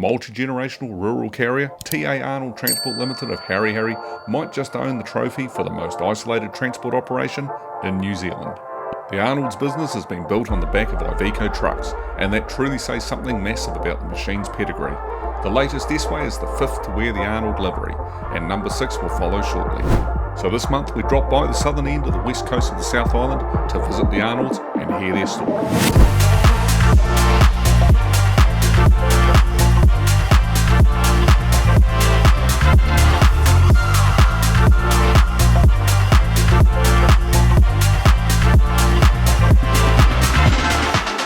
multi-generational rural carrier, TA Arnold Transport Limited of Harry might just own the trophy for the most isolated transport operation in New Zealand. The Arnold's business has been built on the back of Iveco trucks, and that truly says something massive about the machine's pedigree. The latest S-Way is the fifth to wear the Arnold livery, and number 6 will follow shortly. So this month we dropped by the southern end of the west coast of the South Island to visit the Arnolds and hear their story.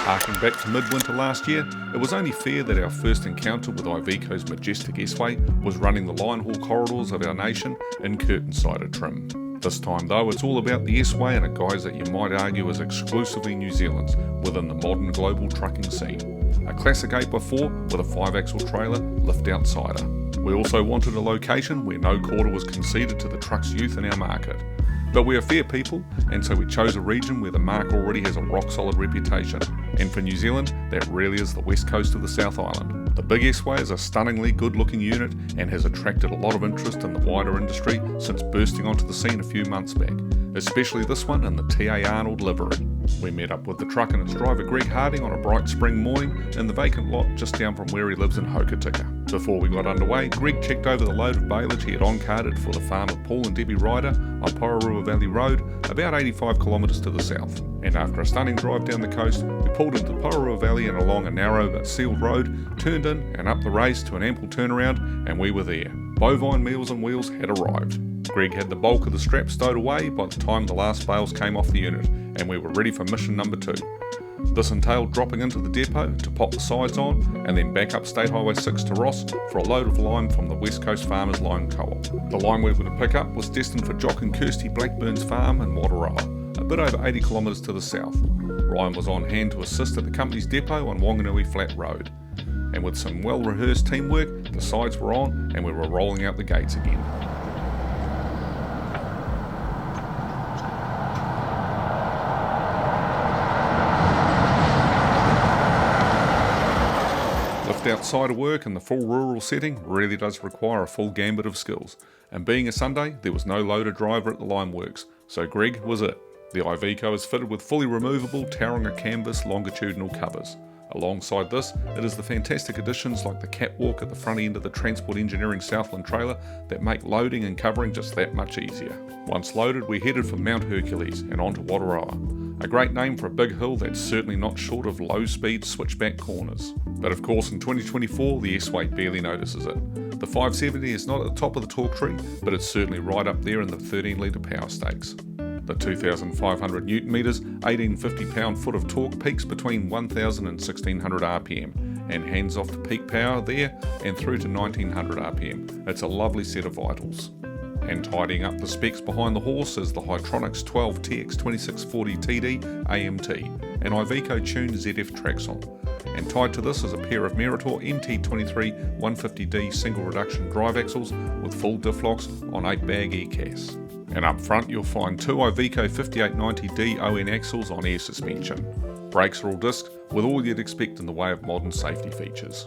Harking back to midwinter last year, it was only fair that our first encounter with Iveco's majestic S-Way was running the line haul corridors of our nation in curtain-sided trim. This time though, it's all about the S-Way and a guise that you might argue is exclusively New Zealand's within the modern global trucking scene. A classic 8x4 with a 5-axle trailer, lift outsider. We also wanted a location where no quarter was conceded to the truck's youth in our market. But we are fair people, and so we chose a region where the marque already has a rock-solid reputation. And for New Zealand, that really is the west coast of the South Island. The Big S-Way is a stunningly good-looking unit and has attracted a lot of interest in the wider industry since bursting onto the scene a few months back, especially this one in the TA Arnold livery. We met up with the truck and its driver Greg Harding on a bright spring morning in the vacant lot just down from where he lives in Hokitika. Before we got underway, Greg checked over the load of baleage he had on-carted for the farm of Paul and Debbie Ryder on Pororua Valley Road, about 85 kilometres to the south. And after a stunning drive down the coast, we pulled into Pororua Valley and along a narrow but sealed road, turned in and up the race to an ample turnaround, and we were there. Bovine meals and wheels had arrived. Greg had the bulk of the strap stowed away by the time the last bales came off the unit, and we were ready for mission number 2. This entailed dropping into the depot to pop the sides on and then back up State Highway 6 to Ross for a load of lime from the West Coast Farmers Lime Co-op. The lime we were to pick up was destined for Jock and Kirsty Blackburn's farm in Wataroa, a bit over 80 kilometres to the south. Ryan was on hand to assist at the company's depot on Wanganui Flat Road. And with some well-rehearsed teamwork, the sides were on and we were rolling out the gates again. Outside of work in the full rural setting really does require a full gambit of skills, and being a Sunday there was no loader driver at the lime works, so Greg was it. The Iveco is fitted with fully removable Tauranga canvas longitudinal covers. Alongside this, it is the fantastic additions like the catwalk at the front end of the Transport Engineering Southland trailer that make loading and covering just that much easier. Once loaded, we headed for Mount Hercules and on to Wataroa. A great name for a big hill that's certainly not short of low-speed switchback corners. But of course in 2024 the S-Way barely notices it. The 570 is not at the top of the torque tree, but it's certainly right up there in the 13-litre power stakes. The 2,500 Newton meters, 1850 pound-foot of torque peaks between 1,000 and 1,600 RPM and hands off to peak power there and through to 1,900 RPM. It's a lovely set of vitals. And tidying up the specs behind the horse is the Hytronics 12 TX2640 TD AMT, an Iveco tuned ZF Traxon. And tied to this is a pair of Meritor MT23 150D single reduction drive axles with full diff locks on 8-bag ECAS. And up front you'll find 2 Iveco 5890D ON axles on air suspension. Brakes are all disc with all you'd expect in the way of modern safety features.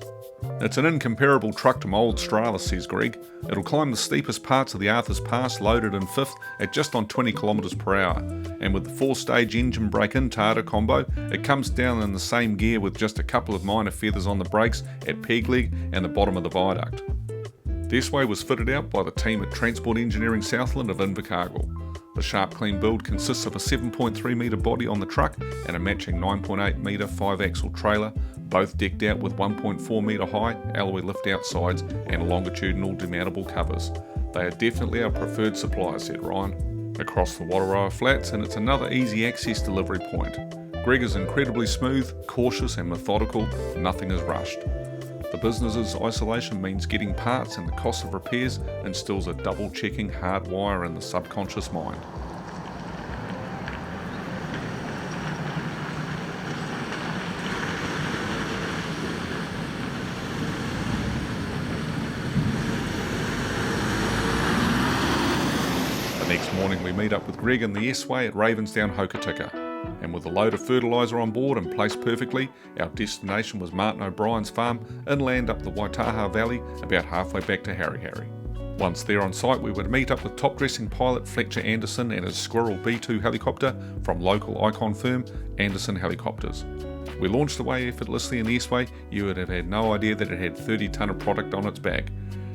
It's an incomparable truck to my old Stralis, says Greg. It'll climb the steepest parts of the Arthur's Pass loaded in 5th at just on 20 km per hour, and with the 4-stage engine brake-in Tata combo, it comes down in the same gear with just a couple of minor feathers on the brakes at peg leg and the bottom of the viaduct. The S-Way was fitted out by the team at Transport Engineering Southland of Invercargill. The sharp clean build consists of a 7.3 metre body on the truck and a matching 9.8 metre 5-axle trailer, both decked out with 1.4 metre high alloy lift outsides and longitudinal demountable covers. They are definitely our preferred supplier, said Ryan. Across the Wataroa Flats, and it's another easy access delivery point. Greg is incredibly smooth, cautious and methodical, nothing is rushed. The business's isolation means getting parts and the cost of repairs instills a double-checking hard wire in the subconscious mind. The next morning we meet up with Greg and the S-Way at Ravensdown, Hokitika. and with a load of fertiliser on board and placed perfectly, our destination was Martin O'Brien's farm inland up the Waitaha Valley, about halfway back to Harry Harry. Once there on site, we would meet up with top-dressing pilot Fletcher Anderson and his Squirrel B2 helicopter from local icon firm Anderson Helicopters. We launched away effortlessly in the S-Way. You would have had no idea that it had 30 tonne of product on its back.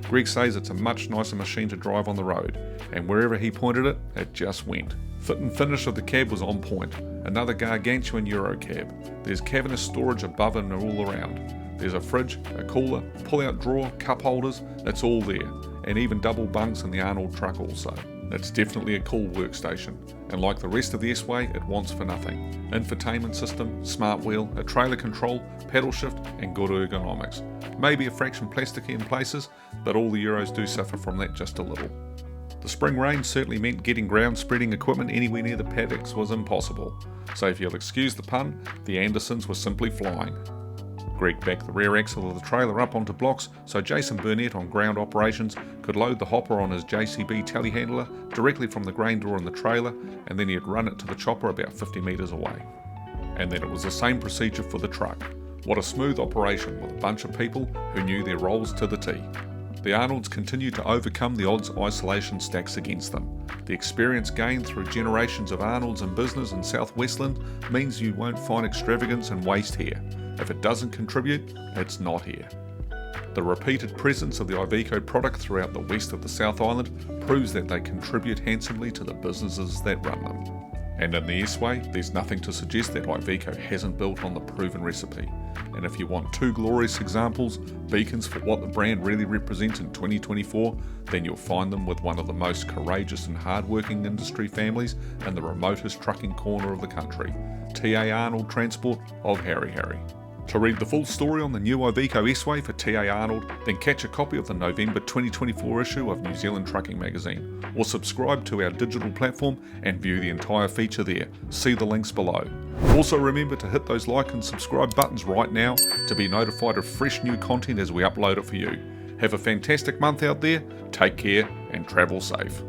Greg says it's a much nicer machine to drive on the road, and wherever he pointed it, it just went. Fit and finish of the cab was on point. Another gargantuan Euro cab. There's cavernous storage above and all around. There's a fridge, a cooler, pull-out drawer, cup holders, it's all there. And even double bunks in the Arnold truck also. It's definitely a cool workstation, and like the rest of the S-Way, it wants for nothing. Infotainment system, smart wheel, a trailer control, pedal shift, and good ergonomics. Maybe a fraction plasticky in places, but all the Euros do suffer from that just a little. The spring rain certainly meant getting ground spreading equipment anywhere near the paddocks was impossible, so if you'll excuse the pun, the Andersons were simply flying. Greg backed the rear axle of the trailer up onto blocks so Jason Burnett on ground operations could load the hopper on his JCB telehandler directly from the grain door in the trailer, and then he'd run it to the chopper about 50 metres away. And then it was the same procedure for the truck. What a smooth operation with a bunch of people who knew their roles to the T. The Arnolds continued to overcome the odds isolation stacks against them. The experience gained through generations of Arnolds in business in South Westland means you won't find extravagance and waste here. If it doesn't contribute, it's not here. The repeated presence of the Iveco product throughout the west of the South Island proves that they contribute handsomely to the businesses that run them. And in the S-Way, there's nothing to suggest that Iveco hasn't built on the proven recipe. And if you want two glorious examples, beacons for what the brand really represents in 2024, then you'll find them with one of the most courageous and hard-working industry families in the remotest trucking corner of the country, TA Arnold Transport of Harry Harry. To read the full story on the new Iveco S-Way for TA Arnold, then catch a copy of the November 2024 issue of New Zealand Trucking Magazine, or subscribe to our digital platform and view the entire feature there. See the links below. Also remember to hit those like and subscribe buttons right now to be notified of fresh new content as we upload it for you. Have a fantastic month out there, take care and travel safe.